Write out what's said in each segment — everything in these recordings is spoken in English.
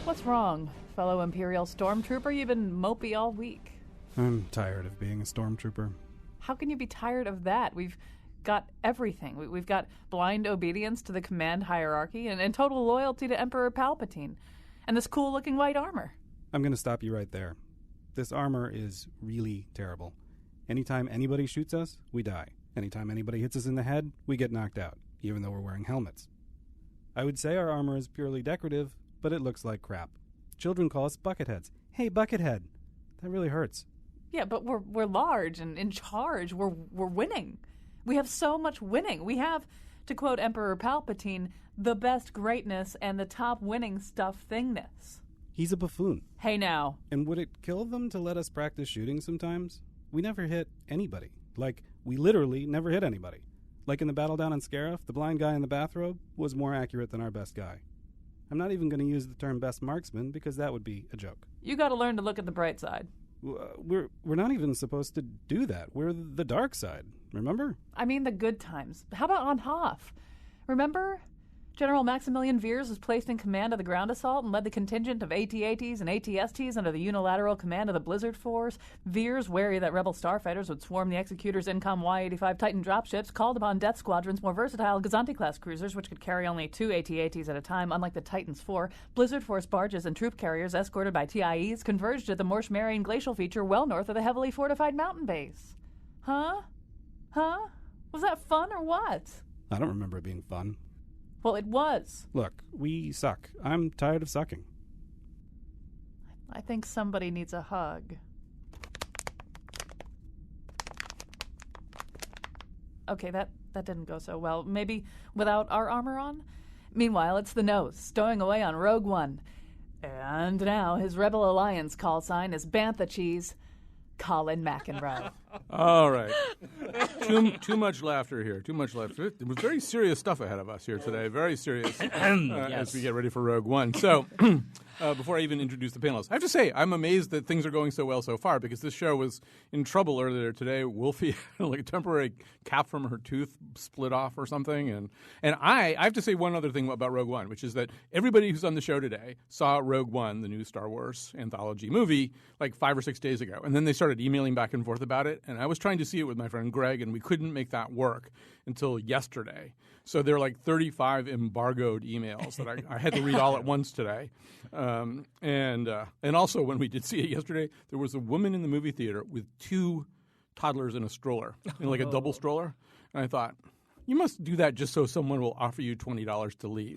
What's wrong, fellow Imperial Stormtrooper? You've been mopey all week. I'm tired of being a stormtrooper. How can you be tired of that? We've got everything. We've got blind obedience to the command hierarchy and total loyalty to Emperor Palpatine. And this cool-looking white armor. I'm going to stop you right there. This armor is really terrible. Anytime anybody shoots us, we die. Anytime anybody hits us in the head, we get knocked out, even though we're wearing helmets. I would say our armor is purely decorative, but it looks like crap. Children call us bucketheads. Hey, buckethead. That really hurts. Yeah, but we're large and in charge. We're winning. We have so much winning. We have, to quote Emperor Palpatine, the best greatness and the top winning stuff thingness. He's a buffoon. Hey now. And would it kill them to let us practice shooting sometimes? We never hit anybody. Like, we literally never hit anybody. Like in the battle down on Scarif, the blind guy in the bathrobe was more accurate than our best guy. I'm not even going to use the term best marksman because that would be a joke. You got to learn to look at the bright side. We're not even supposed to do that. We're the dark side, remember? I mean the good times. How about on Hoth? Remember? General Maximilian Veers was placed in command of the ground assault and led the contingent of AT-ATs and AT-STs under the unilateral command of the Blizzard Force. Veers, wary that rebel starfighters would swarm the Executor's INCOM Y-85 Titan dropships, called upon Death Squadron's more versatile Gazanti-class cruisers, which could carry only 2 AT-ATs at a time, unlike the Titan's 4. Blizzard Force barges and troop carriers, escorted by TIEs, converged at the Morsh Marian glacial feature well north of the heavily fortified mountain base. Huh? Was that fun or what? I don't remember it being fun. Well, it was. Look, we suck. I'm tired of sucking. I think somebody needs a hug. Okay, that didn't go so well. Maybe without our armor on? Meanwhile, it's the nose, stowing away on Rogue One. And now his Rebel Alliance call sign is Bantha Cheese, Colin McEnroe. All right. Too much laughter here. Too much laughter. There was very serious stuff ahead of us here today. Very serious as we get ready for Rogue One. So before I even introduce the panelists, I have to say I'm amazed that things are going so well so far because this show was in trouble earlier today. Wolfie had like a temporary cap from her tooth split off or something. And I have to say one other thing about Rogue One, which is that everybody who's on the show today saw Rogue One, the new Star Wars anthology movie, like 5 or 6 days ago. And then they started emailing back and forth about it. And I was trying to see it with my friend Greg, and we couldn't make that work until yesterday. So there are like 35 embargoed emails that I had to read all at once today. And also when we did see it yesterday, there was a woman in the movie theater with 2 toddlers in a stroller, like a double stroller. And I thought, you must do that just so someone will offer you $20 to leave.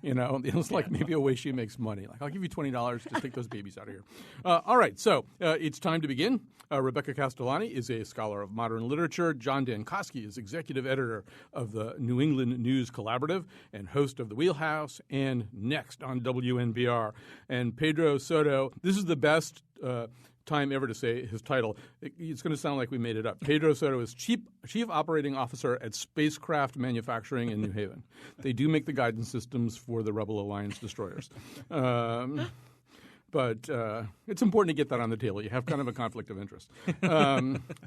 It's like maybe a way she makes money. Like, I'll give you $20 to take those babies out of here. All right, so it's time to begin. Rebecca Castellani is a scholar of modern literature. John Dankosky is executive editor of the New England News Collaborative and host of The Wheelhouse and Next on WNBR. And Pedro Soto, this is the best time ever to say his title. It's going to sound like we made it up. Pedro Soto is Chief Operating Officer at Spacecraft Manufacturing in New Haven. They do make the guidance systems for the Rebel Alliance destroyers. But it's important to get that on the table. You have kind of a conflict of interest.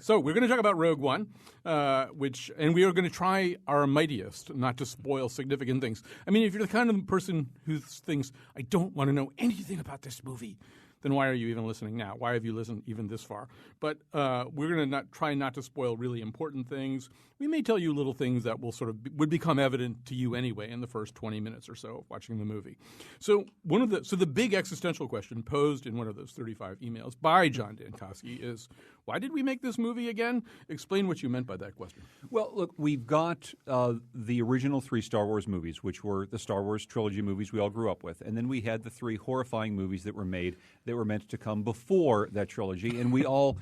So we're going to talk about Rogue One, and we are going to try our mightiest not to spoil significant things. I mean, if you're the kind of person who thinks, I don't want to know anything about this movie, then why are you even listening now? Why have you listened even this far? But we're going to try not to spoil really important things. We may tell you little things that will would become evident to you anyway in the first 20 minutes or so of watching the movie. So the big existential question posed in one of those 35 emails by John Dankosky is, why did we make this movie again? Explain what you meant by that question. Well, look, we've got the original 3 Star Wars movies, which were the Star Wars trilogy movies we all grew up with. And then we had the 3 horrifying movies that were made that were meant to come before that trilogy. And we all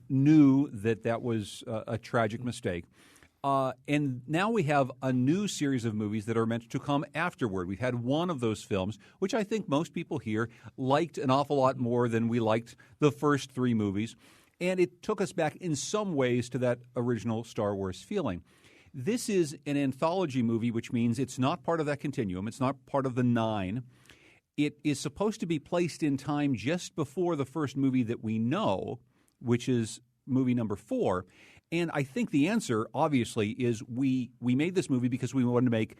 knew that was a tragic mistake. And now we have a new series of movies that are meant to come afterward. We've had one of those films, which I think most people here liked an awful lot more than we liked the first 3 movies. And it took us back in some ways to that original Star Wars feeling. This is an anthology movie, which means it's not part of that continuum. It's not part of the 9. It is supposed to be placed in time just before the first movie that we know, which is movie number 4. And I think the answer, obviously, is we made this movie because we wanted to make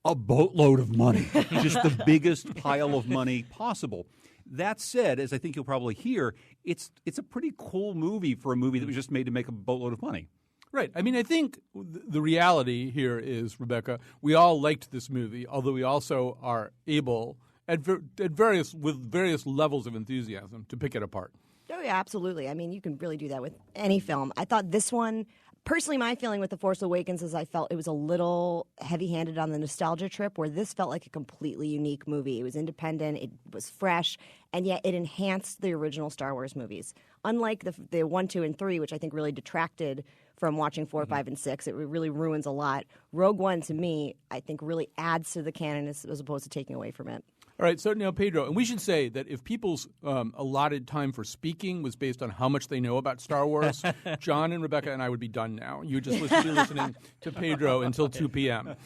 a boatload of money, just the biggest pile of money possible. That said, as I think you'll probably hear, it's a pretty cool movie for a movie that was just made to make a boatload of money. Right. I mean, I think the reality here is, Rebecca, we all liked this movie, although we also are able, with various levels of enthusiasm, to pick it apart. Oh, yeah, absolutely. I mean, you can really do that with any film. I thought this one, personally, my feeling with The Force Awakens is I felt it was a little heavy-handed on the nostalgia trip, where this felt like a completely unique movie. It was independent, it was fresh, and yet it enhanced the original Star Wars movies. Unlike the 1, 2, and 3, which I think really detracted from watching 4, 5, and 6. It really ruins a lot. Rogue One, to me, I think really adds to the canon as opposed to taking away from it. All right, so now, Pedro, and we should say that if people's allotted time for speaking was based on how much they know about Star Wars, John and Rebecca and I would be done now. You would just be listening to Pedro until 2 p.m.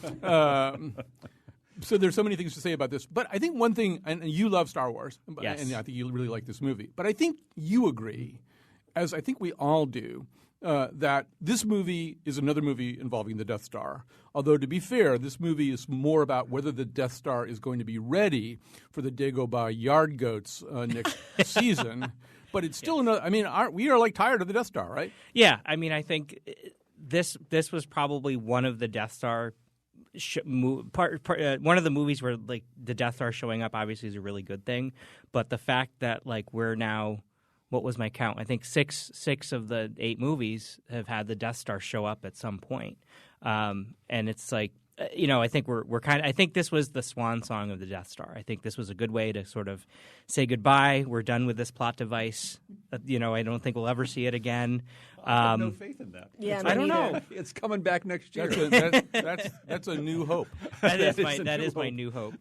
So there's so many things to say about this. But I think one thing, and you love Star Wars, yes. And I think you really like this movie, but I think you agree, as I think we all do, that this movie is another movie involving the Death Star. Although, to be fair, this movie is more about whether the Death Star is going to be ready for the Dagobah Yard Goats next season. But it's still another. I mean, we are like tired of the Death Star, right? Yeah, I mean, I think this was probably one of the Death Star. One of the movies where like the Death Star showing up obviously is a really good thing, but the fact that like we're now. What was my count? I think six of the 8 movies have had the Death Star show up at some point, and it's like I think we're kind of. I think this was the swan song of the Death Star. I think this was a good way to sort of say goodbye. We're done with this plot device. I don't think we'll ever see it again. I have no faith in that. Yeah, I don't know. It's coming back next year. That's a new hope. That is my new hope.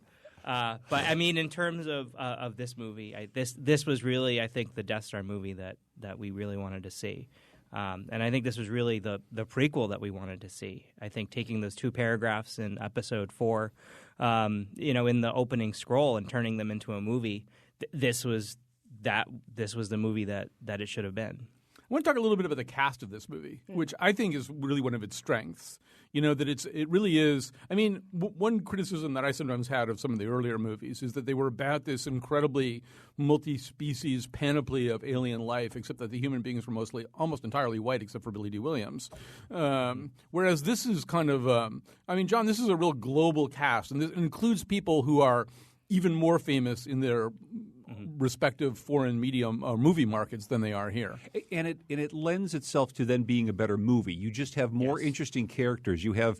But I mean, in terms of this movie, this was really, I think, the Death Star movie that we really wanted to see, and I think this was really the prequel that we wanted to see. I think taking those 2 paragraphs in Episode 4, in the opening scroll and turning them into a movie, this was the movie that it should have been. I want to talk a little bit about the cast of this movie, which I think is really one of its strengths. That it really is. I mean, one criticism that I sometimes had of some of the earlier movies is that they were about this incredibly multi-species panoply of alien life, except that the human beings were almost entirely white, except for Billy D. Williams. Whereas this is kind of, John, this is a real global cast, and this includes people who are even more famous in their respective foreign medium or movie markets than they are here. And it lends itself to then being a better movie. You just have more interesting characters. You have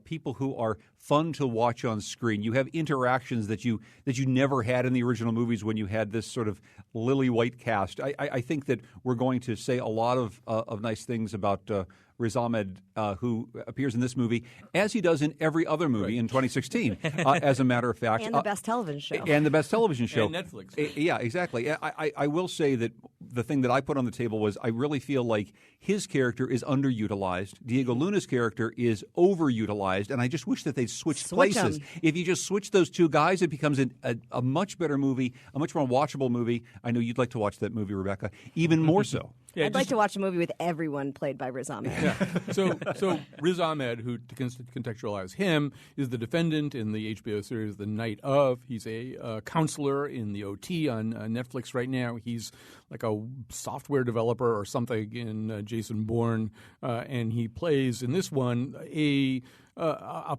people who are fun to watch on screen. You have interactions that you never had in the original movies when you had this sort of lily white cast. I think that we're going to say a lot of nice things about Riz Ahmed, who appears in this movie, as he does in every other movie in 2016, as a matter of fact. And the best television show. And the best television show. And Netflix. Yeah, exactly. I will say that the thing that I put on the table was I really feel like his character is underutilized. Diego Luna's character is overutilized, and I just wish that they'd switch places. If you just switch those 2 guys, it becomes a much better movie, a much more watchable movie. I know you'd like to watch that movie, Rebecca, even more so. Yeah, I'd like to watch a movie with everyone played by Riz Ahmed. Yeah. So Riz Ahmed, who, to contextualize him, is the defendant in the HBO series The Night Of. He's a counselor in the OT on Netflix right now. He's like a software developer or something in Jason Bourne, and he plays in this one a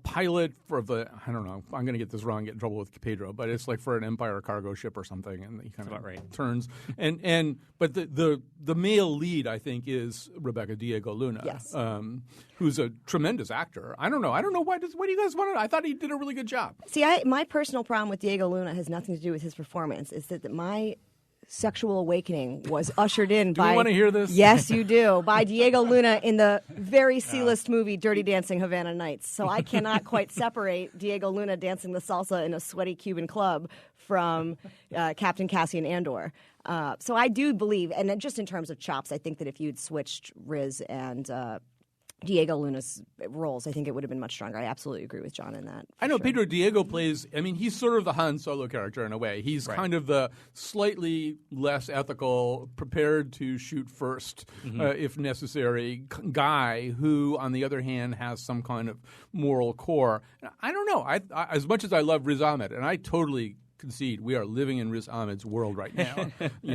pilot for I don't know, I'm going to get this wrong, get in trouble with Pedro, but it's like for an Empire cargo ship or something, and he kind of turns. But the male lead, I think, is Rebecca Diego Luna, yes. Who's a tremendous actor. I don't know why do you guys want to? I thought he did a really good job. See, my personal problem with Diego Luna has nothing to do with his performance. It's that my sexual awakening was ushered in by... Do you want to hear this? Yes, you do. By Diego Luna in the very C-list movie Dirty Dancing Havana Nights. So I cannot quite separate Diego Luna dancing the salsa in a sweaty Cuban club from Captain Cassian Andor. So I do believe, and just in terms of chops, I think that if you'd switched Riz and Diego Luna's roles. I think it would have been much stronger. I absolutely agree with John in that. I know sure. Pedro Diego plays, I mean, he's sort of the Han Solo character in a way. He's kind of the slightly less ethical, prepared to shoot first, if necessary, guy who, on the other hand, has some kind of moral core. I don't know. I as much as I love Riz Ahmed, and I totally concede we are living in Riz Ahmed's world right now,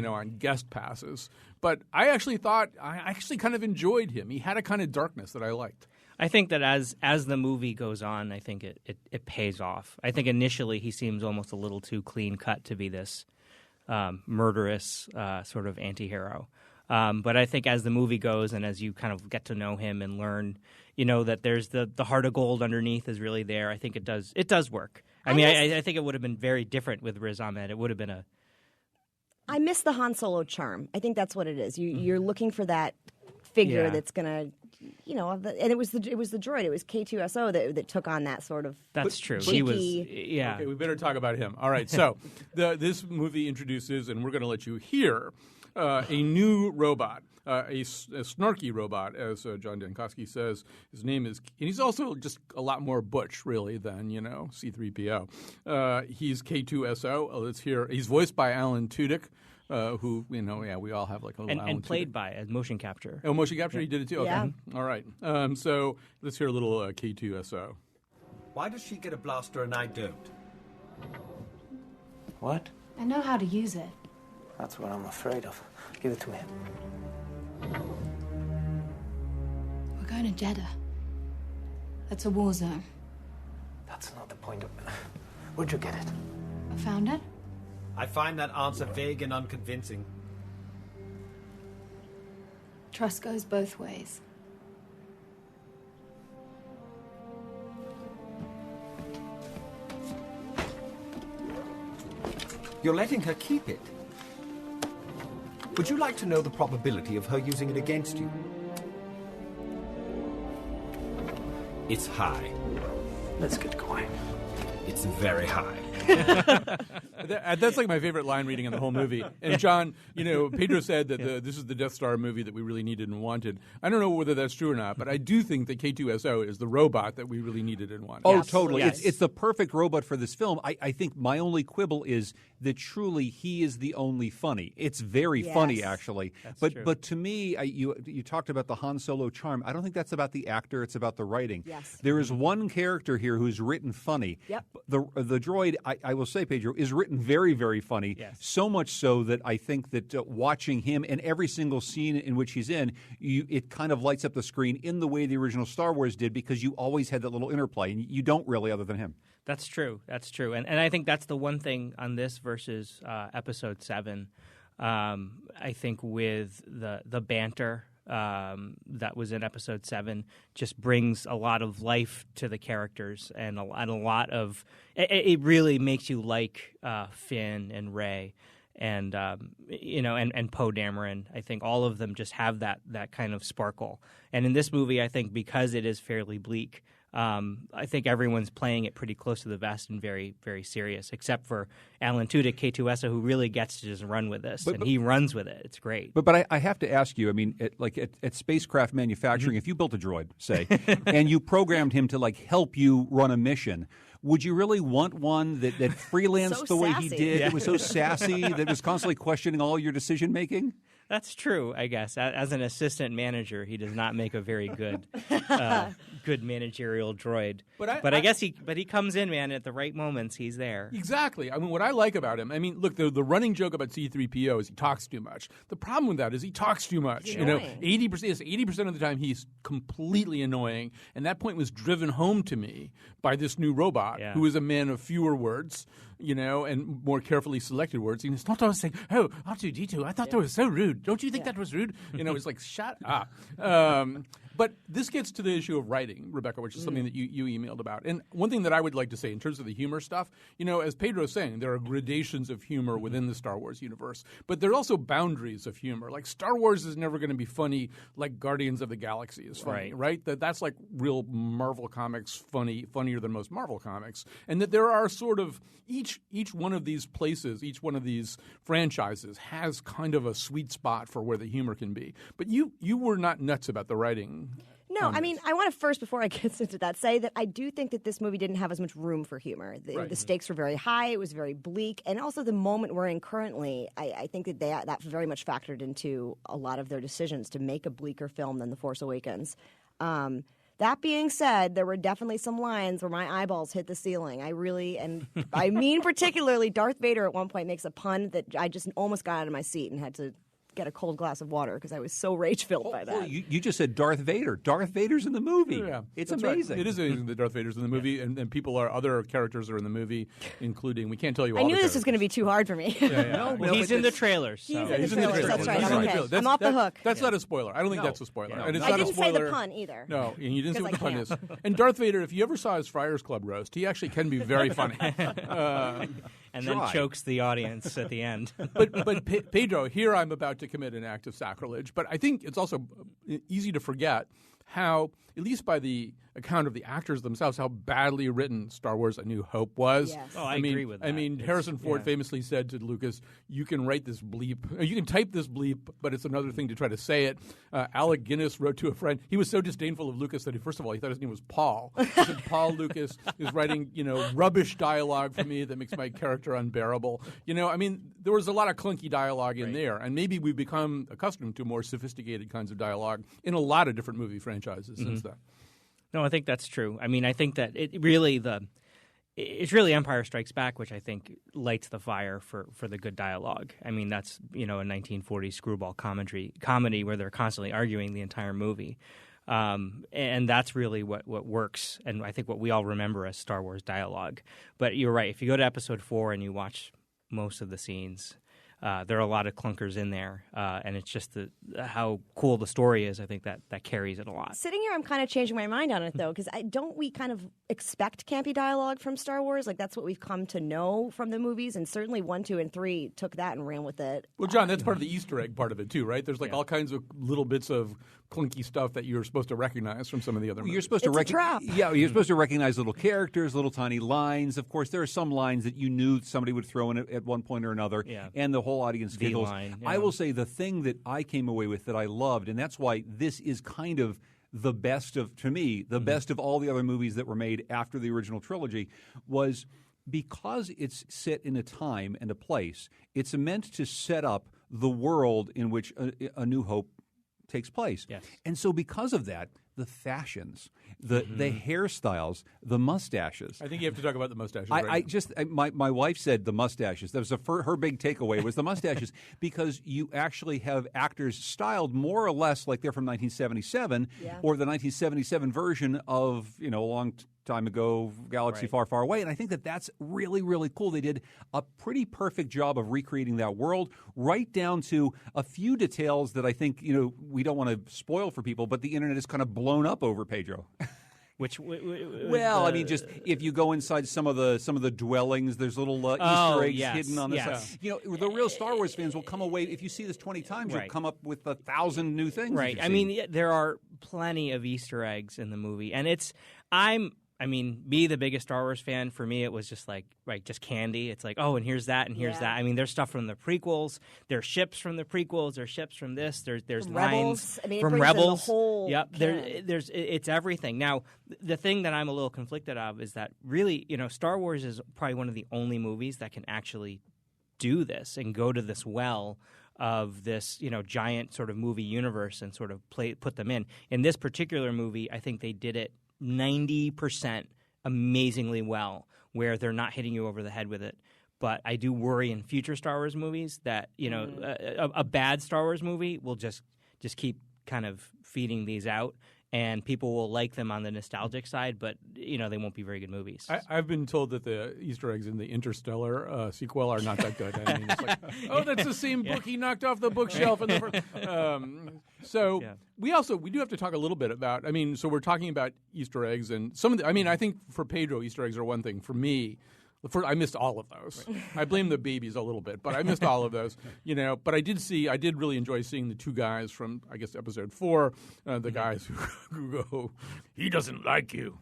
on guest passes. But I actually kind of enjoyed him. He had a kind of darkness that I liked. I think that as the movie goes on, I think it pays off. I think initially he seems almost a little too clean cut to be this murderous sort of anti-hero. But I think as the movie goes and as you kind of get to know him and learn, that there's the heart of gold underneath is really there. I think it does work. I think it would have been very different with Riz Ahmed. It would have been I miss the Han Solo charm. I think that's what it is. You're looking for that figure that's gonna, and it was the droid. It was K2SO that took on that sort of. That's true. Cheeky. He was. Yeah. Okay, we better talk about him. All right. So this movie introduces, and we're going to let you hear, a new robot. A snarky robot, as John Dankosky says. His name is, and he's also just a lot more butch, really, than, C-3PO. He's K2SO. Let's hear. He's voiced by Alan Tudyk, who, we all have like a little Alan and played Tudyk. by as motion capture. Oh, motion capture? He did it too? Okay. Yeah. All right. So let's hear a little K2SO. Why does she get a blaster and I don't? What? I know how to use it. That's what I'm afraid of. Give it to me. We're going to Jeddah. That's a war zone. That's not the point of... Where'd you get it? I found it. I find that answer vague and unconvincing. Trust goes both ways. You're letting her keep it. Would you like to know the probability of her using it against you? It's high. Let's get going. It's very high. That's like my favorite line reading in the whole movie. And John, Pedro said that this is the Death Star movie that we really needed and wanted. I don't know whether that's true or not, but I do think that K2SO is the robot that we really needed and wanted. Oh, totally. Yes. It's the perfect robot for this film. I think my only quibble is that truly he is the only funny. It's very funny, actually. True. But to me, you talked about the Han Solo charm. I don't think that's about the actor. It's about the writing. Yes. There is one character here who's written funny. Yep. The droid, I will say, Pedro, is written very, very funny. Yes. So much so that I think that watching him and every single scene in which he's in, it kind of lights up the screen in the way the original Star Wars did, because you always had that little interplay, and you don't really other than him. That's true. That's true. And I think that's the one thing on this versus Episode 7. I think with the banter that was in Episode 7 just brings a lot of life to the characters and a lot of it really makes you like Finn and Rey and and Poe Dameron. I think all of them just have that kind of sparkle. And in this movie, I think because it is fairly bleak, I think everyone's playing it pretty close to the vest and very, very serious, except for Alan Tudyk, K2SO, who really gets to just run with this, and he runs with it. It's great. But I have to ask you, I mean, at spacecraft manufacturing, if you built a droid, say, and you programmed him to help you run a mission, would you really want one that freelanced So the way he sassy. did? It was so sassy that was constantly questioning all your decision making? That's true, I guess. As an assistant manager, he does not make a very good good managerial droid. But I guess he comes in, man, at the right moments. He's there. Exactly. I mean, what I like about him, look, the running joke about C-3PO is he talks too much. The problem with that is he talks too much. He's annoying. 80% of the time he's completely annoying, and that point was driven home to me by this new robot who is a man of fewer words, and more carefully selected words. And it's not always saying, "Oh, R2-D2, I thought that was so rude. Don't you think that was rude?" It's like, shut up. But this gets to the issue of writing, Rebecca, which is something that you emailed about. And one thing that I would like to say in terms of the humor stuff, as Pedro's saying, there are gradations of humor within the Star Wars universe. But there are also boundaries of humor. Like Star Wars is never going to be funny like Guardians of the Galaxy is funny, right? That's like real Marvel comics funnier than most Marvel comics. And that there are sort of each one of these places, each one of these franchises has kind of a sweet spot for where the humor can be. But you were not nuts about the writing. No, I mean, I want to first, before I get into that, say that I do think that this movie didn't have as much room for humor. The stakes were very high. It was very bleak. And also the moment we're in currently, I think that that very much factored into a lot of their decisions to make a bleaker film than The Force Awakens. That being said, there were definitely some lines where my eyeballs hit the ceiling. I mean particularly Darth Vader at one point makes a pun that I just almost got out of my seat and had to get a cold glass of water because I was so rage-filled by that. Well, you just said Darth Vader. Darth Vader's in the movie. Yeah, it's that's amazing. Right. It is amazing that Darth Vader's in the movie, and other characters are in the movie, including, we can't tell you all I knew the this was going to be too hard for me. Well, he's in the trailers. So. He's in the trailers. That's right. I'm okay. I'm off the hook. That's not a spoiler. I don't think that's a spoiler. No. And it's I not didn't a spoiler. say the pun either. No, and you didn't say what the pun Because is. And Darth Vader, if you ever saw his Friars Club roast, he actually can be very funny. And then chokes the audience at the end. But Pedro, here I'm about to commit an act of sacrilege. But I think it's also easy to forget how, at least by the account of the actors themselves, how badly written Star Wars: A New Hope was. Yes. Oh, I agree with that. I mean, Harrison Ford famously said to Lucas, "You can write this bleep, you can type this bleep, but it's another thing to try to say it." Alec Guinness wrote to a friend. He was so disdainful of Lucas that first of all he thought his name was Paul. He said, "Paul Lucas is writing, rubbish dialogue for me that makes my character unbearable." I mean, there was a lot of clunky dialogue in there, and maybe we've become accustomed to more sophisticated kinds of dialogue in a lot of different movie franchises since then. No, I think that's true. I mean, I think that it's really Empire Strikes Back, which I think lights the fire for the good dialogue. I mean, that's a 1940s screwball comedy where they're constantly arguing the entire movie, and that's really what works. And I think what we all remember as Star Wars dialogue. But you're right. If you go to Episode 4 and you watch most of the scenes, there are a lot of clunkers in there, and it's just how cool the story is. I think that carries it a lot. Sitting here, I'm kind of changing my mind on it, though, because don't we kind of expect campy dialogue from Star Wars? Like, that's what we've come to know from the movies, and certainly 1, 2, and 3 took that and ran with it. Well, John, that's part of the Easter egg part of it, too, right? There's all kinds of little bits of clunky stuff that you're supposed to recognize from some of the other movies. You're supposed to trap. Yeah, you're supposed to recognize little characters, little tiny lines. Of course, there are some lines that you knew somebody would throw in at one point or another, and the whole audience giggles. I will say the thing that I came away with that I loved, and that's why this is kind of the best of, to me, the best of all the other movies that were made after the original trilogy, was because it's set in a time and a place, it's meant to set up the world in which A New Hope takes place. Yes. And so because of that, the fashions, the hairstyles, the mustaches. I think you have to talk about the mustaches. My wife said the mustaches. That was her big takeaway was the mustaches because you actually have actors styled more or less like they're from 1977 or the 1977 version of a long time ago, Galaxy Far, Far Away. And I think that's really, really cool. They did a pretty perfect job of recreating that world, right down to a few details that I think, we don't want to spoil for people, but the internet is kind of blown up over, Pedro. I mean, just if you go inside some of the dwellings, there's little Easter eggs hidden on the side. The real Star Wars fans will come away. If you see this 20 times, you'll come up with 1,000 new things. Right. I mean, there are plenty of Easter eggs in the movie, and me, the biggest Star Wars fan, for me, it was just just candy. It's like, oh, and here's that, and here's that. I mean, there's stuff from the prequels. There's ships from the prequels. There's ships from this. There's lines from Rebels. It's everything. Now, the thing that I'm a little conflicted of is that really, Star Wars is probably one of the only movies that can actually do this and go to this well of this, giant sort of movie universe and sort of put them in. In this particular movie, I think they did it 90% amazingly well, where they're not hitting you over the head with it. But I do worry in future Star Wars movies that a bad Star Wars movie will just keep kind of feeding these out, and people will like them on the nostalgic side, but they won't be very good movies. I've been told that the Easter eggs in the Interstellar sequel are not that good. I mean, it's like, oh, that's the same book he knocked off the bookshelf in the first. We do have to talk a little bit about. I mean, so we're talking about Easter eggs and some of the. I mean, I think for Pedro, Easter eggs are one thing. For me, I missed all of those. Right. I blame the babies a little bit, but I missed all of those. But I did really enjoy seeing the two guys from, I guess, Episode 4, the guys who go, "He doesn't like you.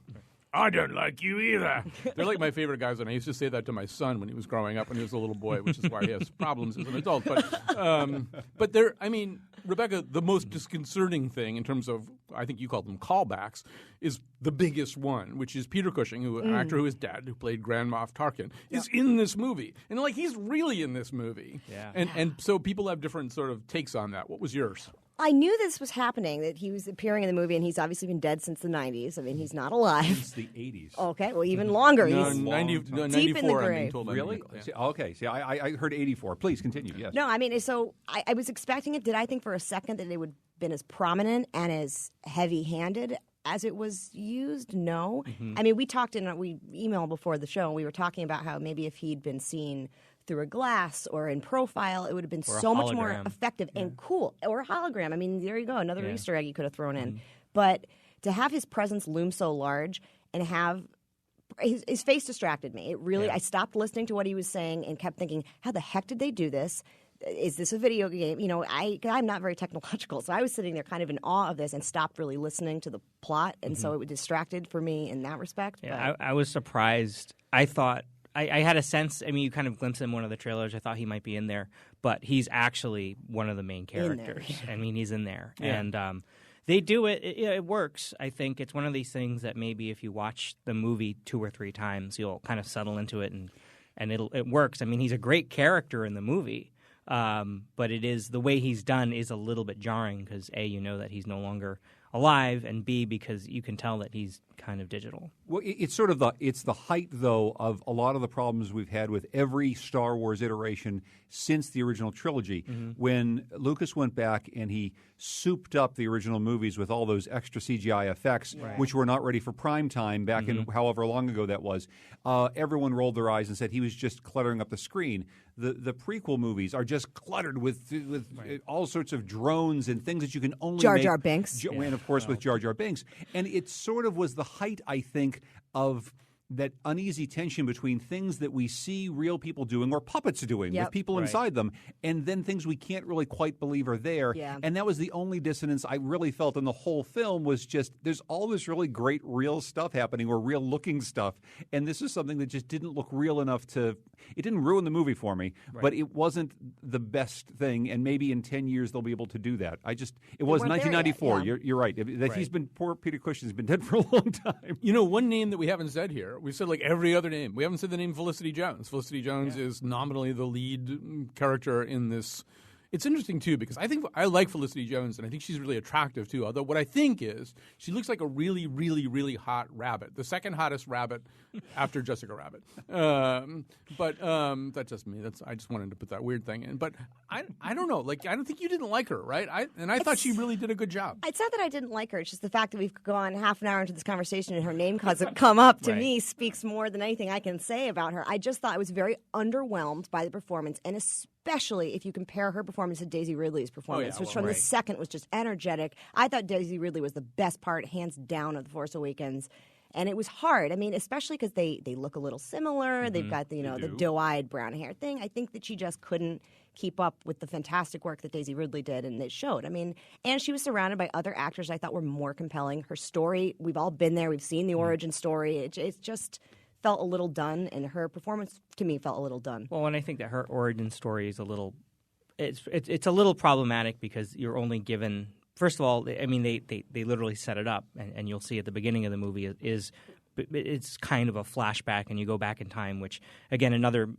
I don't like you either. They're like my favorite guys, and I used to say that to my son when he was growing up when he was a little boy, which is why he has problems as an adult. But they're, I mean, Rebecca, the most disconcerting thing in terms of, I think you called them callbacks, is the biggest one, which is Peter Cushing, an actor who is dead, who played Grand Moff Tarkin, is in this movie. And, like, he's really in this movie. Yeah. And so people have different sort of takes on that. What was yours? I knew this was happening, that he was appearing in the movie, and he's obviously been dead since the 90s. I mean, he's not alive. Since the 80s. Okay, well, even longer. No, He's 94, deep in the I'm being grave. told. Really? Yeah. See, okay. See, I heard 84. Please continue. Yes. No, I mean, so I was expecting it. Did I think for a second that it would have been as prominent and as heavy-handed as it was used? No. I mean, we emailed before the show, and we were talking about how maybe if he'd been seen through a glass or in profile, it would have been so much more effective and cool. Or a hologram. I mean, there you go, another Easter egg you could have thrown in. But to have his presence loom so large and have his face distracted me. It really, I stopped listening to what he was saying and kept thinking, how the heck did they do this? Is this a video game? You know, I'm not very technological, so I was sitting there kind of in awe of this and stopped really listening to the plot, and so it was distracted for me in that respect. Yeah, I was surprised. I thought I had a sense. I mean, you kind of glimpsed him in one of the trailers. I thought he might be in there, but he's actually one of the main characters. I mean, he's in there, and they do it. It works. I think it's one of these things that maybe if you watch the movie 2 or 3 times, you'll kind of settle into it, and it works. I mean, he's a great character in the movie. But it is the way he's done is a little bit jarring because A, you know that he's no longer alive, and B, because you can tell that he's kind of digital. Well, it's sort of the height, though, of a lot of the problems we've had with every Star Wars iteration since the original trilogy. When Lucas went back and he souped up the original movies with all those extra CGI effects, which were not ready for prime time back in however long ago that was, everyone rolled their eyes and said he was just cluttering up the screen. The prequel movies are just cluttered with all sorts of drones and things that you can only Jar Jar Binks. And, of course, with Jar Jar Binks. And it sort of was the height, I think, of that uneasy tension between things that we see real people doing or puppets doing with people inside them, and then things we can't really quite believe are there. Yeah. And that was the only dissonance I really felt in the whole film was just there's all this really great real stuff happening or real looking stuff, and this is something that just didn't look real enough to – it didn't ruin the movie for me, but it wasn't the best thing, and maybe in 10 years they'll be able to do that. It was 1994. You're right. He's been – poor Peter Cushing's been dead for a long time. You know, one name that we haven't said here, we've said like every other name. We haven't said the name Felicity Jones. Felicity Jones is nominally the lead character in this. It's interesting, too, because I like Felicity Jones, and I think she's really attractive, too. Although what I think is she looks like a really, really, really hot rabbit. The second hottest rabbit after Jessica Rabbit. But that's just me. I just wanted to put that weird thing in. But I don't know. Like, I don't think you didn't like her, right? I thought she really did a good job. It's not that I didn't like her. It's just the fact that we've gone half an hour into this conversation and her name hasn't come up to me speaks more than anything I can say about her. I just thought I was very underwhelmed by the performance, and especially if you compare her performance to Daisy Ridley's performance, which from the second was just energetic. I thought Daisy Ridley was the best part, hands down, of The Force Awakens. And it was hard. I mean, especially because they look a little similar. They've got the doe-eyed brown hair thing. I think that she just couldn't keep up with the fantastic work that Daisy Ridley did, and it showed. I mean, and she was surrounded by other actors I thought were more compelling. Her story, we've all been there. We've seen the origin story. It just felt a little done, and her performance to me felt a little done. Well, and I think that her origin story is a little. It's a little problematic because you're only given. First of all, I mean, they literally set it up, and you'll see at the beginning of the movie it's kind of a flashback, and you go back in time. Which again, another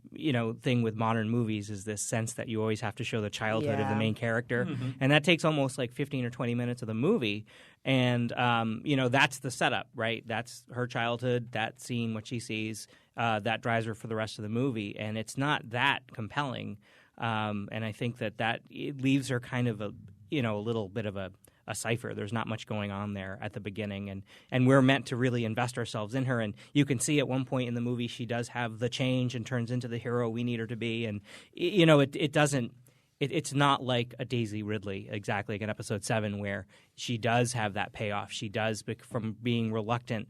thing with modern movies is this sense that you always have to show the childhood of the main character, and that takes almost like 15 or 20 minutes of the movie, and that's the setup, right? That's her childhood, that scene, what she sees, that drives her for the rest of the movie, and it's not that compelling. And I think that it leaves her kind of a little bit of a cipher. There's not much going on there at the beginning, and we're meant to really invest ourselves in her. And you can see at one point in the movie she does have the change and turns into the hero we need her to be. And it doesn't. It's not like a Daisy Ridley, exactly like in Episode 7, where she does have that payoff. She does, from being reluctant,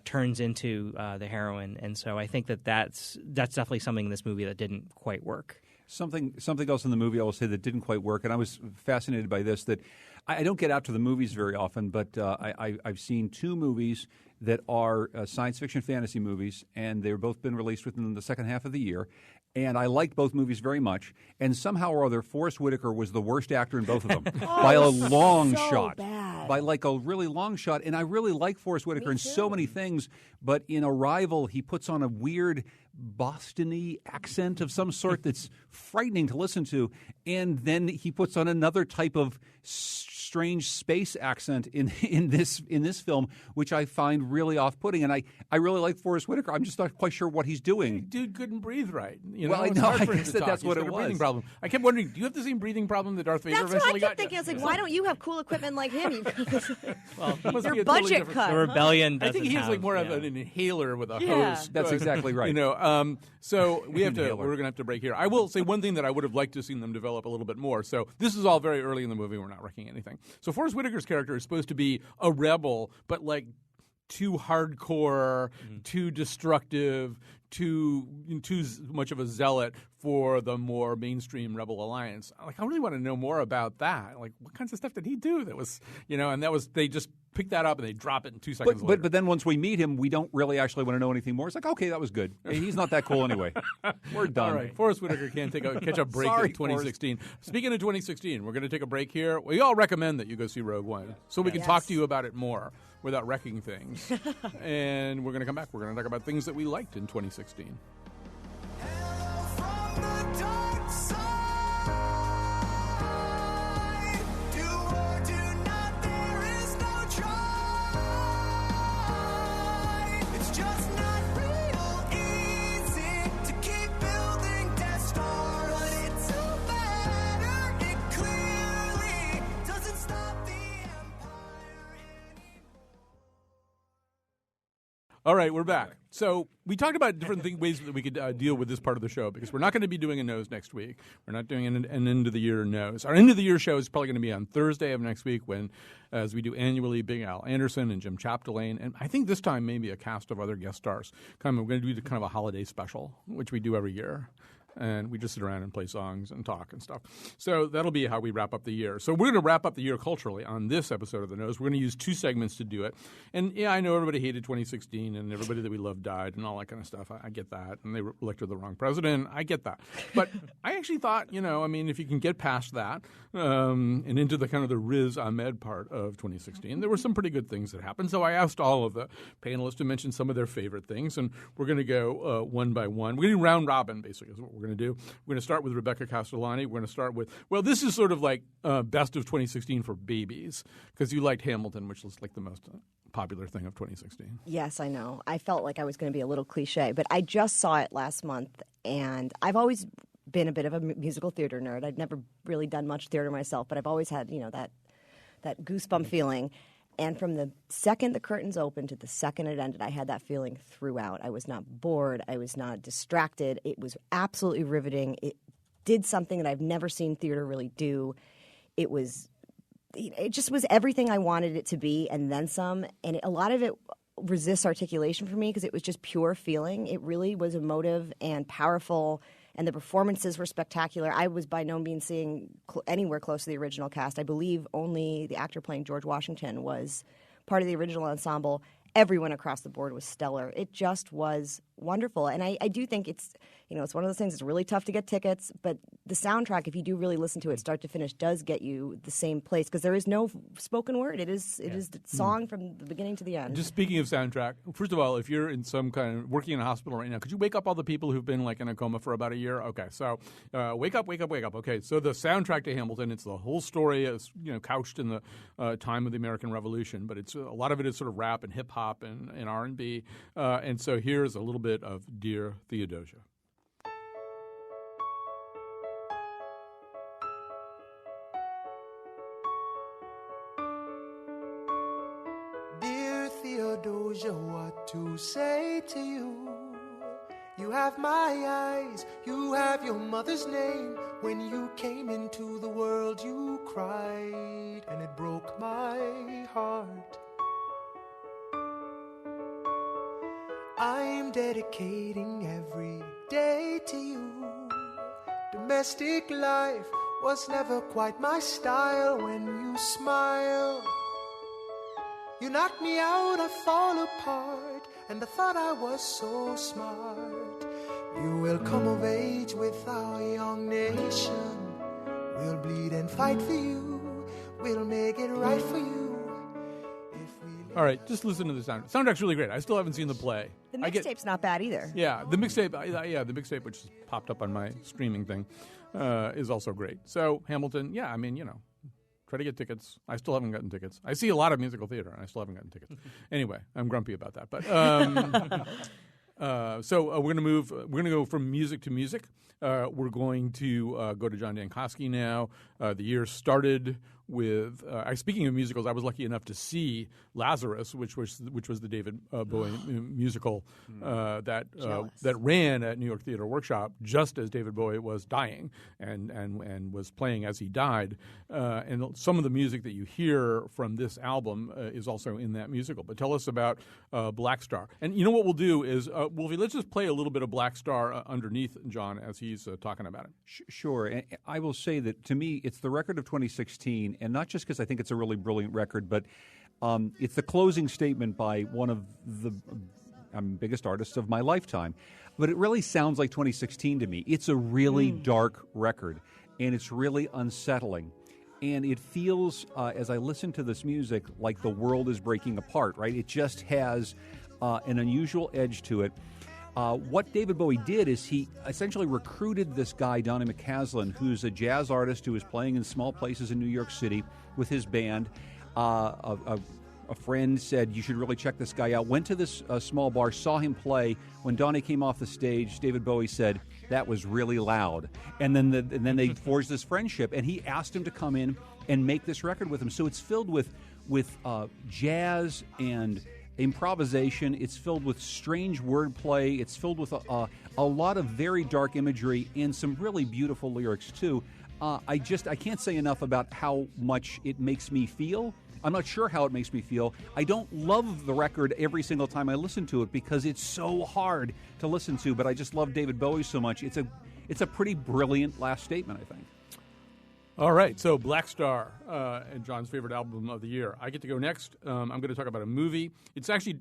turns into the heroine. And so I think that's definitely something in this movie that didn't quite work. Something else in the movie I will say that didn't quite work, and I was fascinated by this, that I don't get out to the movies very often, but I've seen 2 movies that are science fiction fantasy movies, and they've both been released within the second half of the year. And I liked both movies very much. And somehow or other, Forrest Whitaker was the worst actor in both of them by a long shot. Bad. By like a really long shot. And I really like Forrest Whitaker in so many things. But in Arrival, he puts on a weird Boston-y accent of some sort that's frightening to listen to. And then he puts on another type of strange space accent in this film, which I find really off-putting. And I really like Forrest Whitaker. I'm just not quite sure what he's doing. Dude couldn't breathe right. I know. I guess that's what it was. Breathing problem. I kept wondering, do you have the same breathing problem that Darth Vader That's what I eventually got? kept thinking. I was like, why don't you have cool equipment like him? Must Your be a budget totally different- cut. The rebellion. I think he has has like more of an inhaler with a hose. That's exactly right. So we have to. We're going to have to break here. I will say one thing that I would have liked to have seen them develop a little bit more. So this is all very early in the movie. We're not wrecking anything. So Forrest Whitaker's character is supposed to be a rebel, but like too hardcore, too destructive, too much of a zealot for the more mainstream Rebel Alliance. Like, I really want to know more about that. Like, what kinds of stuff did he do that was, and that was, they just pick that up and they drop it in 2 seconds later. But then once we meet him, we don't really actually want to know anything more. It's like, okay, that was good. He's not that cool anyway. We're done. All right, Forrest Whitaker can't catch a break Sorry, in 2016. Speaking of 2016, we're going to take a break here. We all recommend that you go see Rogue One so we can talk to you about it more without wrecking things. And we're going to come back. We're going to talk about things that we liked in 2016. All right, we're back. So we talked about different ways that we could deal with this part of the show because we're not going to be doing a nose next week. We're not doing an end-of-the-year nose. Our end-of-the-year show is probably going to be on Thursday of next week when, as we do annually, Big Al Anderson and Jim Chapdelaine, and I think this time maybe a cast of other guest stars. We're going to do kind of a holiday special, which we do every year. And we just sit around and play songs and talk and stuff. So that'll be how we wrap up the year. So we're going to wrap up the year culturally on this episode of The Nose. We're going to use 2 segments to do it. And, yeah, I know everybody hated 2016 and everybody that we love died and all that kind of stuff. I get that. And they elected the wrong president. I get that. But I actually thought, if you can get past that and into the kind of the Riz Ahmed part of 2016, there were some pretty good things that happened. So I asked all of the panelists to mention some of their favorite things. And we're going to go one by one. We're going to do round robin, basically, is what we're going to do. We're going to start with Rebecca Castellani. We're going to start with, this is sort of like best of 2016 for babies because you liked Hamilton, which was like the most popular thing of 2016. Yes, I know. I felt like I was going to be a little cliche, but I just saw it last month, and I've always been a bit of a musical theater nerd. I'd never really done much theater myself, but I've always had, that goosebump feeling. And from the second the curtains opened to the second it ended, I had that feeling throughout. I was not bored. I was not distracted. It was absolutely riveting. It did something that I've never seen theater really do. It just was everything I wanted it to be and then some. And a lot of it resists articulation for me because it was just pure feeling. It really was emotive and powerful. And the performances were spectacular. I was by no means seeing anywhere close to the original cast. I believe only the actor playing George Washington was part of the original ensemble. Everyone across the board was stellar. It just was wonderful. And I do think it's one of those things, it's really tough to get tickets, but the soundtrack, if you do really listen to it start to finish, does get you the same place because there is no spoken word. It is the song from the beginning to the end. Just speaking of soundtrack, first of all, if you're in some kind of working in a hospital right now, could you wake up all the people who've been like in a coma for about a year? Okay, so wake up. Okay, so the soundtrack to Hamilton, it's the whole story is couched in the time of the American Revolution, but it's a lot of it is sort of rap and hip hop and R&B, and so here's a little bit of Dear Theodosia. Dear Theodosia, what to say to you? You have my eyes, you have your mother's name. When you came into the world, you cried, and it broke my heart. I'm dedicating every day to you. Domestic life was never quite my style. When you smile, You knocked me out, I fall apart, and I thought I was so smart. You will come of age with our young nation. We'll bleed and fight for you. We'll make it right for you. All right, just listen to the sound. Soundtrack's really great. I still haven't seen the play. The mixtape's not bad either. Yeah, the mixtape. The mixtape, which popped up on my streaming thing, is also great. So Hamilton, yeah, I mean, try to get tickets. I still haven't gotten tickets. I see a lot of musical theater, and I still haven't gotten tickets. Anyway, I'm grumpy about that. But so we're going to move. We're going to go from music to music. We're going to go to John Dankosky now. The year started with speaking of musicals, I was lucky enough to see Lazarus, which was the David Bowie musical that ran at New York Theater Workshop just as David Bowie was dying and was playing as he died. And some of the music that you hear from this album is also in that musical. But tell us about Black Star. And you know what we'll do is Wolfie, let's just play a little bit of Black Star underneath John as he's talking about it. Sure. And I will say that to me, it's the record of 2016. And not just because I think it's a really brilliant record, but it's the closing statement by one of the biggest artists of my lifetime. But it really sounds like 2016 to me. It's a really dark record, and it's really unsettling. And it feels, as I listen to this music, like the world is breaking apart, right? It just has an unusual edge to it. What David Bowie did is he essentially recruited this guy, Donny McCaslin, who's a jazz artist who is playing in small places in New York City with his band. A friend said, you should really check this guy out. Went to this small bar, saw him play. When Donny came off the stage, David Bowie said, that was really loud. And then they forged this friendship, and he asked him to come in and make this record with him. So it's filled with jazz and improvisation. It's filled with strange wordplay. It's filled with a lot of very dark imagery and some really beautiful lyrics too. I can't say enough about how much it makes me feel. I'm not sure how it makes me feel. I don't love the record every single time I listen to it because it's so hard to listen to, but I just love David Bowie so much. It's a pretty brilliant last statement, I think. All right, so Black Star, and John's favorite album of the year. I get to go next. I'm going to talk about a movie. It's actually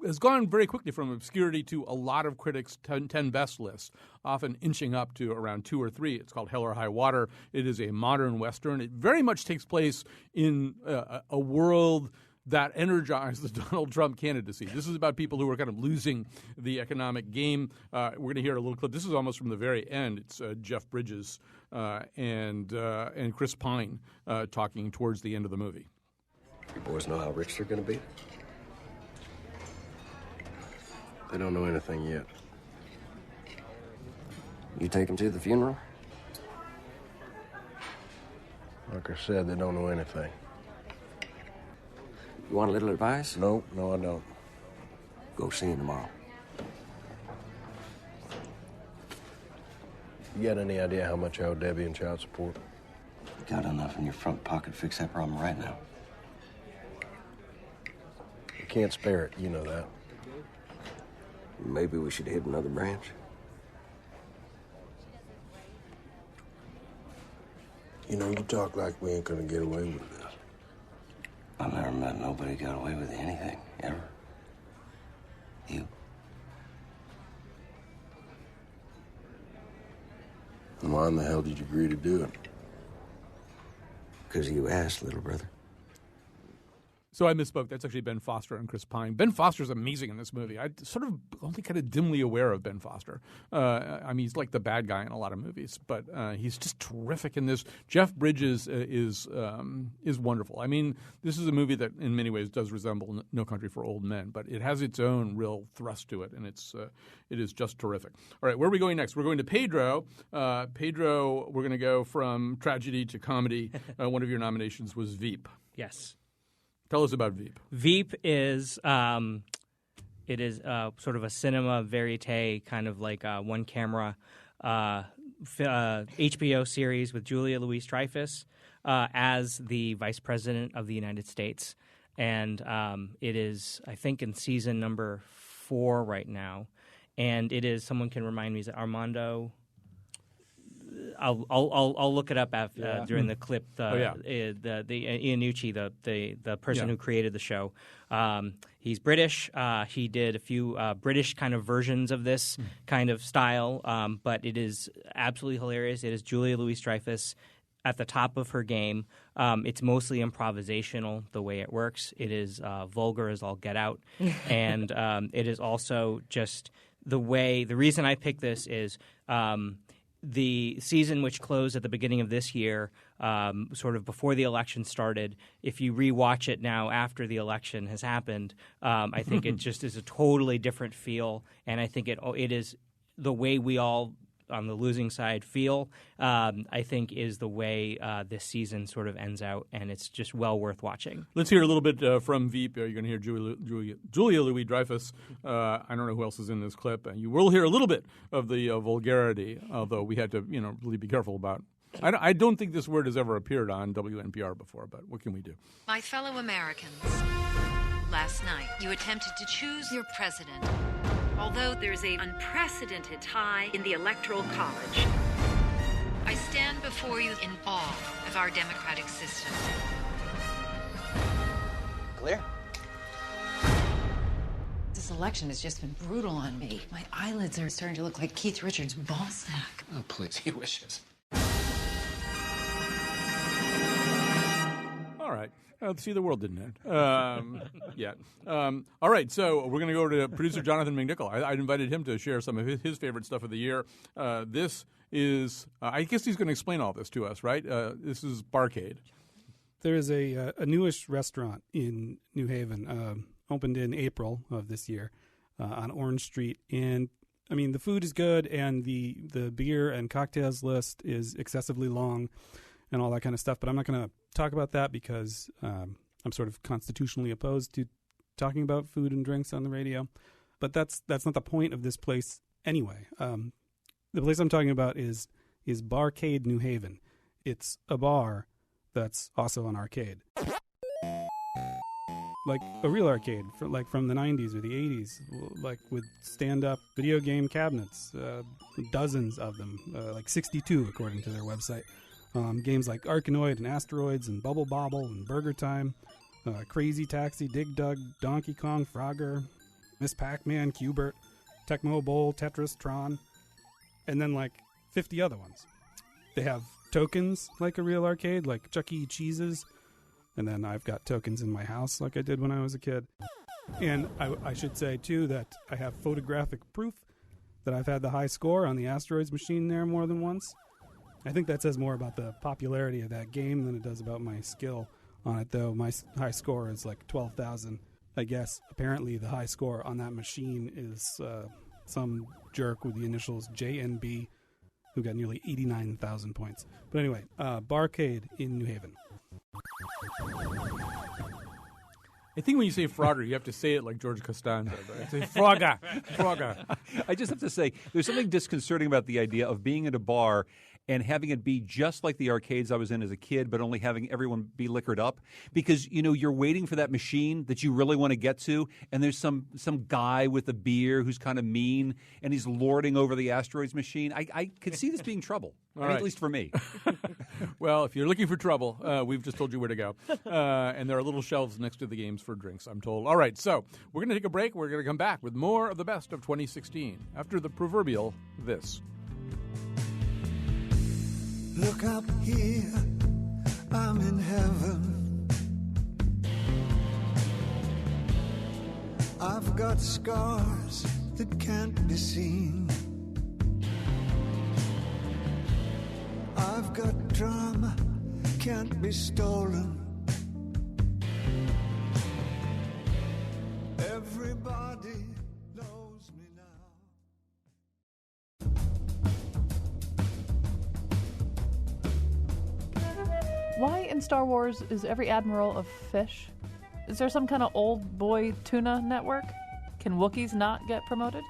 has gone very quickly from obscurity to a lot of critics' 10 best lists, often inching up to around 2 or 3. It's called Hell or High Water. It is a modern Western. It very much takes place in a world that energized the Donald Trump candidacy. This is about people who are kind of losing the economic game. We're going to hear a little clip. This is almost from the very end. It's Jeff Bridges and Chris Pine talking towards the end of the movie. You boys know how rich they're going to be? They don't know anything yet. You take them to the funeral? Like I said, they don't know anything. You want a little advice? No, I don't. Go see him tomorrow. You got any idea how much I owe Debbie in child support? You got enough in your front pocket to fix that problem right now. You can't spare it, you know that. Maybe we should hit another branch. You know, you talk like we ain't gonna get away with this. I've never met nobody got away with anything, ever. You. And why in the hell did you agree to do it? Because you asked, little brother. So I misspoke. That's actually Ben Foster and Chris Pine. Ben Foster's amazing in this movie. I sort of only kind of dimly aware of Ben Foster. I mean, he's like the bad guy in a lot of movies, but he's just terrific in this. Jeff Bridges is wonderful. I mean, this is a movie that in many ways does resemble No Country for Old Men, but it has its own real thrust to it, and it is just terrific. All right, where are we going next? We're going to Pedro. Pedro, we're going to go from tragedy to comedy. One of your nominations was Veep. Yes. Tell us about Veep. Veep is it is sort of a cinema verite, kind of like one camera HBO series with Julia Louis-Dreyfus as the Vice President of the United States, and it is, I think, in season number 4 right now, and it is, someone can remind me, is it Armando? I'll look it up after, during the clip. The Iannucci, the person who created the show. He's British. He did a few British kind of versions of this kind of style, but it is absolutely hilarious. It is Julia Louis-Dreyfus at the top of her game. It's mostly improvisational, the way it works. It is vulgar as all get out. And it is also just the way – the reason I picked this is the season, which closed at the beginning of this year, sort of before the election started, if you rewatch it now after the election has happened, I think it just is a totally different feel. And I think it is the way we all – on the losing side feel, I think is the way this season sort of ends out, and it's just well worth watching. Let's hear a little bit from Veep. You're going to hear Julia Louis-Dreyfus. I don't know who else is in this clip. You will hear a little bit of the vulgarity, although we had to really be careful about. I don't think this word has ever appeared on WNPR before, but what can we do? My fellow Americans, last night you attempted to choose your president. Although there's an unprecedented tie in the Electoral College, I stand before you in awe of our democratic system. Clear? This election has just been brutal on me. My eyelids are starting to look like Keith Richards' ball sack. Oh, please, he wishes. All right. See, the world didn't end yet. All right, so we're going to go to producer Jonathan McNichol. I invited him to share some of his favorite stuff of the year. This is, I guess he's going to explain all this to us, right? This is Barcade. There is a newish restaurant in New Haven, opened in April of this year on Orange Street. And, I mean, the food is good, and the beer and cocktails list is excessively long and all that kind of stuff. But I'm not going to talk about that because I'm sort of constitutionally opposed to talking about food and drinks on the radio. But that's not the point of this place anyway. The place I'm talking about is Barcade New Haven. It's a bar that's also an arcade. Like a real arcade, from the 90s or the 80s, like with stand-up video game cabinets, dozens of them, like 62 according to their website. Games like Arkanoid and Asteroids and Bubble Bobble and Burger Time, Crazy Taxi, Dig Dug, Donkey Kong, Frogger, Miss Pac-Man, Q*bert, Tecmo Bowl, Tetris, Tron, and then like 50 other ones. They have tokens like a real arcade, like Chuck E. Cheese's, and then I've got tokens in my house like I did when I was a kid. And I should say, too, that I have photographic proof that I've had the high score on the Asteroids machine there more than once. I think that says more about the popularity of that game than it does about my skill on it, though. My high score is like 12,000. I guess apparently the high score on that machine is some jerk with the initials JNB who got nearly 89,000 points. But anyway, Barcade in New Haven. I think when you say Frogger, you have to say it like George Costanza. Say Frogger, Frogger. I just have to say, there's something disconcerting about the idea of being at a bar and having it be just like the arcades I was in as a kid, but only having everyone be liquored up. Because, you're waiting for that machine that you really want to get to, and there's some guy with a beer who's kind of mean, and he's lording over the Asteroids machine. I could see this being trouble, at least for me. Well, if you're looking for trouble, we've just told you where to go. And there are little shelves next to the games for drinks, I'm told. All right, so we're going to take a break. We're going to come back with more of the best of 2016 after the proverbial this. Look up here, I'm in heaven. I've got scars that can't be seen. I've got drama, can't be stolen. Everybody knows me now. Why in Star Wars is every admiral a fish? Is there some kind of old boy tuna network? Can Wookiees not get promoted?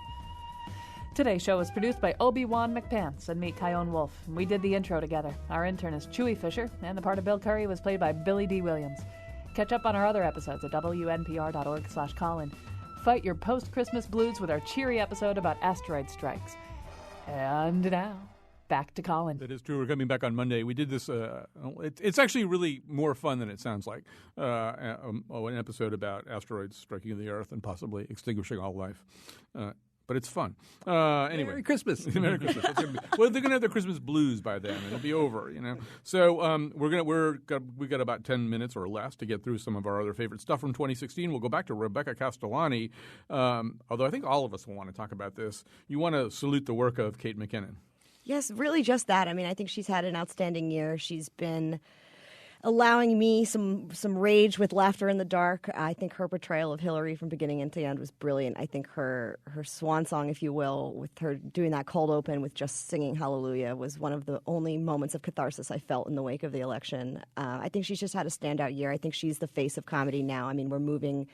Today's show is produced by Obi-Wan McPants and me, Kyone Wolf. We did the intro together. Our intern is Chewie Fisher, and the part of Bill Curry was played by Billy D. Williams. Catch up on our other episodes at WNPR.org/Colin. Fight your post-Christmas blues with our cheery episode about asteroid strikes. And now, back to Colin. That is true. We're coming back on Monday. We did this. It's actually really more fun than it sounds like. An episode about asteroids striking the Earth and possibly extinguishing all life. But it's fun. Anyway, Merry Christmas. Merry Christmas. Well, they're gonna have their Christmas blues by then. It'll be over, So we got about 10 minutes or less to get through some of our other favorite stuff from 2016. We'll go back to Rebecca Castellani. Although I think all of us will want to talk about this. You want to salute the work of Kate McKinnon. Yes, really just that. I mean, I think she's had an outstanding year. She's been allowing me some rage with Laughter in the Dark. I think her portrayal of Hillary from beginning to end was brilliant. I think her swan song, if you will, with her doing that cold open with just singing Hallelujah was one of the only moments of catharsis I felt in the wake of the election. I think she's just had a standout year. I think she's the face of comedy now. I mean, we're moving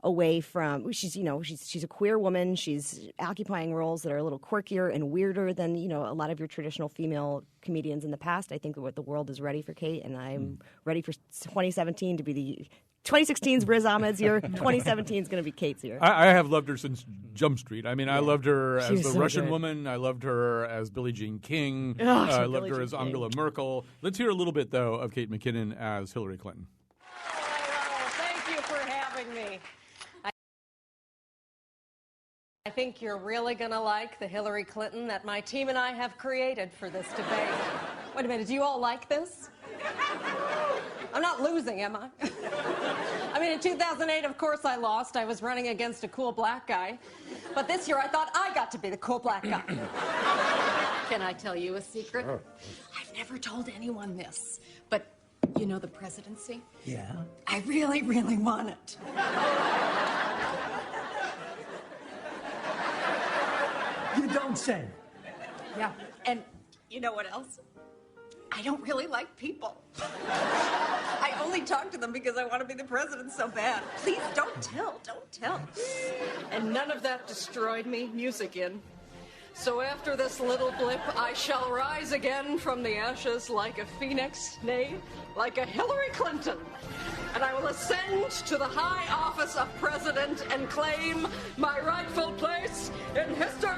away from she's a queer woman. She's occupying roles that are a little quirkier and weirder than a lot of your traditional female comedians in the past. I think what the world is ready for Kate, and I'm ready for 2017 to be the 2016's Riz Ahmed's year. 2017 is going to be Kate's year. I have loved her since Jump Street. I mean, I loved her as the so Russian good. woman. I loved her as Billie Jean King. Oh, I loved Billie her Jean as King. Angela Merkel. Let's hear a little bit, though, of Kate McKinnon as Hillary Clinton. Thank you for having me. I think you're really going to like the Hillary Clinton that my team and I have created for this debate. Wait a minute, do you all like this? I'm not losing, am I? I mean, in 2008, of course I lost. I was running against a cool black guy. But this year I thought I got to be the cool black guy. Can I tell you a secret? Oh. I've never told anyone this, but you know the presidency? Yeah? I really, really want it. You don't say. Yeah, and you know what else? I don't really like people. I only talk to them because I want to be the president so bad. Please don't tell. And none of that destroyed me, music in. So after this little blip, I shall rise again from the ashes like a phoenix, nay, like a Hillary Clinton. And I will ascend to the high office of president and claim my rightful place in history.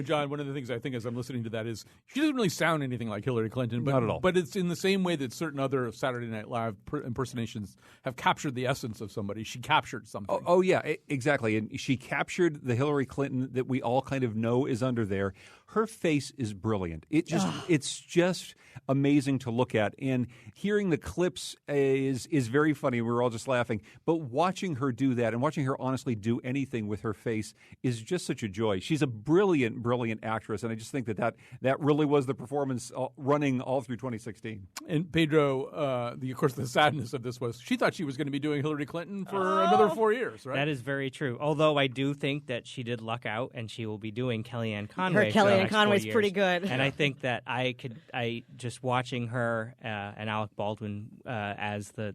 John, one of the things I think as I'm listening to that is she doesn't really sound anything like Hillary Clinton. But, Not at all. But it's in the same way that certain other Saturday Night Live impersonations have captured the essence of somebody. She captured something. Oh yeah, exactly. And she captured the Hillary Clinton that we all kind of know is under there. Her face is brilliant. It's just amazing to look at. And hearing the clips is very funny. We're all just laughing. But watching her do that and watching her honestly do anything with her face is just such a joy. She's a brilliant actress, and I just think that really was the performance running all through 2016. And Pedro, of course, the sadness of this was she thought she was going to be doing Hillary Clinton for another 4 years, right? That is very true. Although I do think that she did luck out, and she will be doing Kellyanne Conway. Her Kellyanne Conway's pretty good. And I think that I just watching her and Alec Baldwin as the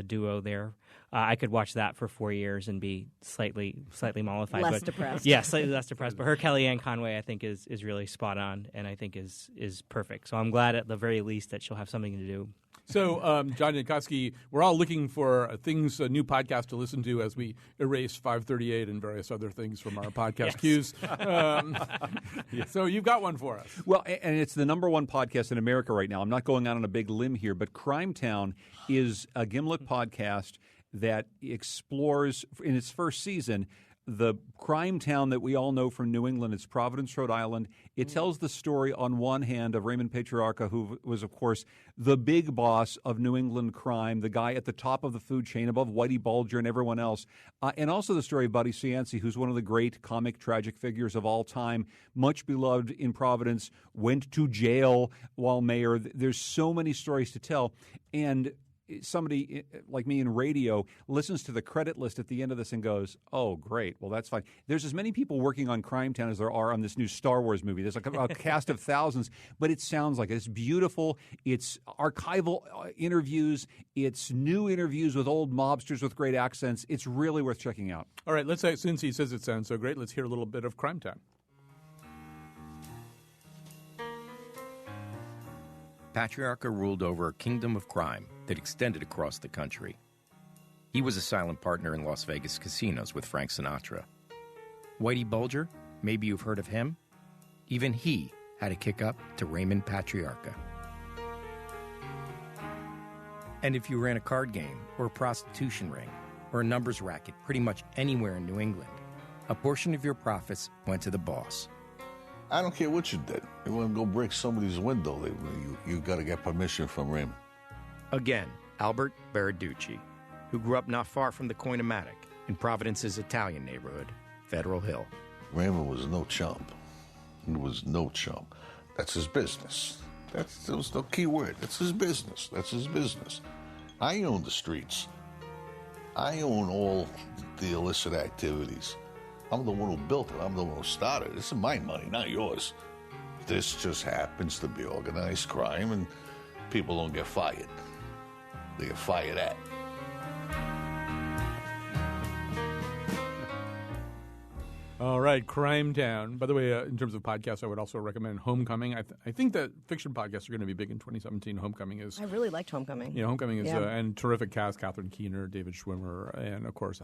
duo there. I could watch that for 4 years and be slightly mollified, Less depressed. Yeah, slightly less depressed. But her Kellyanne Conway, I think, is really spot on, and I think is perfect. So I'm glad, at the very least, that she'll have something to do. So, John Jankowski, we're all looking for a new podcast to listen to as we erase 538 and various other things from our podcast queues. So you've got one for us. Well, and it's the number one podcast in America right now. I'm not going out on a big limb here, but Crime Town is a Gimlet podcast that explores, in its first season, the crime town that we all know from New England. It's Providence, Rhode Island. It tells the story, on one hand, of Raymond Patriarca, who was, of course, the big boss of New England crime, the guy at the top of the food chain above Whitey Bulger and everyone else, and also the story of Buddy Cianci, who's one of the great comic tragic figures of all time, much beloved in Providence, went to jail while mayor. There's so many stories to tell, and somebody like me in radio listens to the credit list at the end of this and goes, oh, great. Well, that's fine. There's as many people working on Crime Town as there are on this new Star Wars movie. There's like a cast of thousands, but it sounds like it. It's beautiful. It's archival interviews. It's new interviews with old mobsters with great accents. It's really worth checking out. All right, since he says it sounds so great, let's hear a little bit of Crime Town. Patriarca ruled over a kingdom of crime that extended across the country. He was a silent partner in Las Vegas casinos with Frank Sinatra. Whitey Bulger, maybe you've heard of him? Even he had a kick up to Raymond Patriarca. And if you ran a card game or a prostitution ring or a numbers racket pretty much anywhere in New England, a portion of your profits went to the boss. I don't care what you did. You want to go break somebody's window, you got to get permission from Raymond. Again, Albert Baraducci, who grew up not far from the Coinomatic in Providence's Italian neighborhood, Federal Hill. Raymond was no chump. He was no chump. That's his business. That was the key word. That's his business. That's his business. I own the streets. I own all the illicit activities. I'm the one who built it. I'm the one who started it. This is my money, not yours. This just happens to be organized crime, and people don't get fired. They get fired at. All right, Crime Town. By the way, in terms of podcasts, I would also recommend Homecoming. I think that fiction podcasts are going to be big in 2017. Homecoming is. I really liked Homecoming. Yeah, Homecoming is and terrific cast: Catherine Keener, David Schwimmer, and of course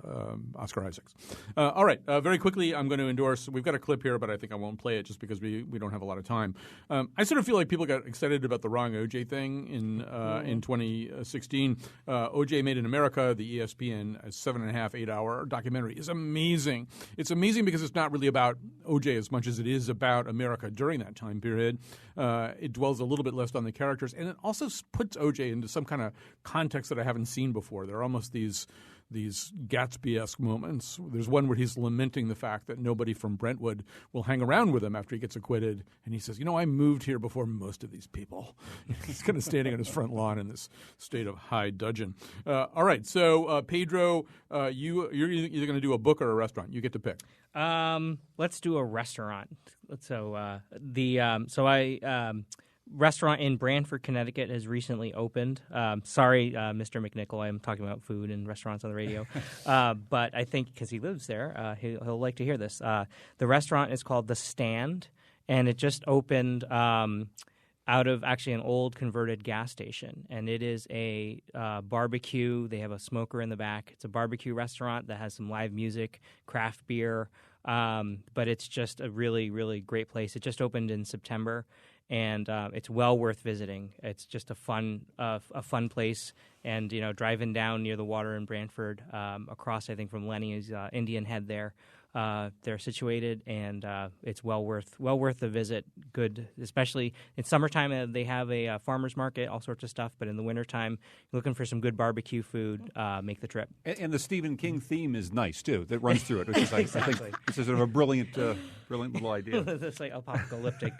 Oscar Isaacs. All right, very quickly, I'm going to endorse. We've got a clip here, but I think I won't play it just because we don't have a lot of time. I sort of feel like people got excited about the wrong OJ thing in 2016. OJ Made in America, the ESPN 7.5, 8 hour documentary is amazing. It's amazing because it's not really about O.J. as much as it is about America during that time period. It dwells a little bit less on the characters, and it also puts O.J. into some kind of context that I haven't seen before. There are almost these Gatsby-esque moments. There's one where he's lamenting the fact that nobody from Brentwood will hang around with him after he gets acquitted. And he says, I moved here before most of these people. He's kind of standing on his front lawn in this state of high dudgeon. All right, so Pedro, you're either going to do a book or a restaurant. You get to pick. Let's do a restaurant. Restaurant in Branford, Connecticut has recently opened. Sorry, Mr. McNichol, I'm talking about food and restaurants on the radio. But I think because he lives there, he'll like to hear this. The restaurant is called The Stand, and it just opened out of actually an old converted gas station. And it is a barbecue. They have a smoker in the back. It's a barbecue restaurant that has some live music, craft beer. But it's just a really, really great place. It just opened in September. And it's well worth visiting. It's just a fun place, and driving down near the water in Brantford, across I think from Lenny's Indian Head there. They're situated, and it's well worth the visit. Good, especially in summertime. They have a farmers market, all sorts of stuff. But in the wintertime, you're looking for some good barbecue food. Make the trip. And the Stephen King theme is nice too. That runs through it, which is exactly. I think it's sort of a brilliant little idea. It's like apocalyptic.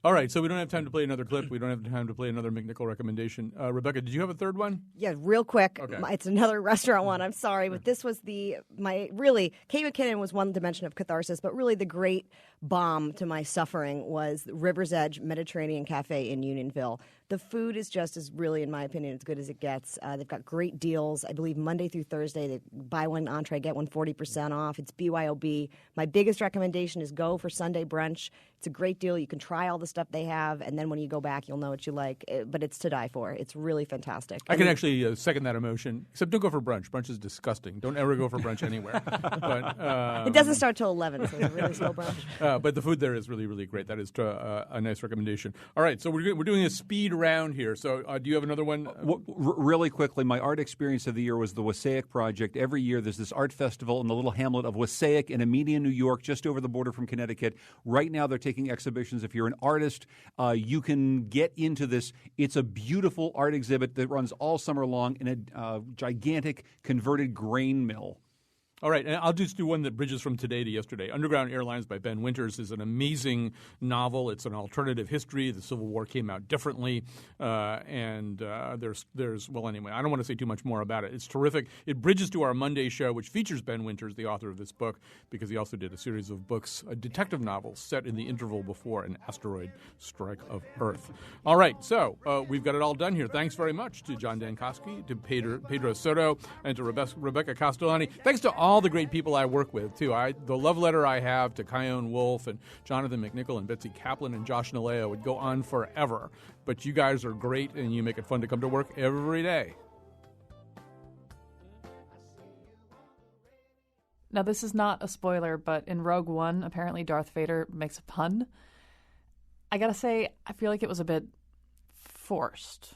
All right, so we don't have time to play another clip. We don't have time to play another McNichol recommendation. Rebecca, did you have a third one? Yeah, real quick. Okay. It's another restaurant one. I'm sorry, but this was Kate McKinnon was one dimension of catharsis, but really the great balm to my suffering was River's Edge Mediterranean Cafe in Unionville. The food is just as really, in my opinion, as good as it gets. They've got great deals. I believe Monday through Thursday, they buy one entree, get one 40% off. It's BYOB. My biggest recommendation is go for Sunday brunch. It's a great deal. You can try all the stuff they have, and then when you go back, you'll know what you like. But it's to die for. It's really fantastic. I can actually second that emotion, except don't go for brunch. Brunch is disgusting. Don't ever go for brunch anywhere. But, it doesn't start till 11, so it's a really slow brunch. But the food there is really, really great. That is a nice recommendation. All right, so we're doing a speed round here. So do you have another one? Really quickly, my art experience of the year was the Wassaic Project. Every year there's this art festival in the little hamlet of Wassaic in Amelia, New York, just over the border from Connecticut. Right now they're taking exhibitions. If you're an artist, you can get into this. It's a beautiful art exhibit that runs all summer long in a gigantic converted grain mill. All right, and I'll just do one that bridges from today to yesterday. Underground Airlines by Ben Winters is an amazing novel. It's an alternative history. The Civil War came out differently, and there's well, anyway, I don't want to say too much more about it. It's terrific. It bridges to our Monday show, which features Ben Winters, the author of this book, because he also did a series of books, detective novels set in the interval before an asteroid strike of Earth. All right, so we've got it all done here. Thanks very much to John Dankosky, to Pedro Soto, and to Rebecca Castellani. Thanks to all the great people I work with, too. The love letter I have to Kyone Wolfe and Jonathan McNichol and Betsy Kaplan and Josh Naleo would go on forever. But you guys are great, and you make it fun to come to work every day. Now, this is not a spoiler, but in Rogue One, apparently Darth Vader makes a pun. I gotta say, I feel like it was a bit forced.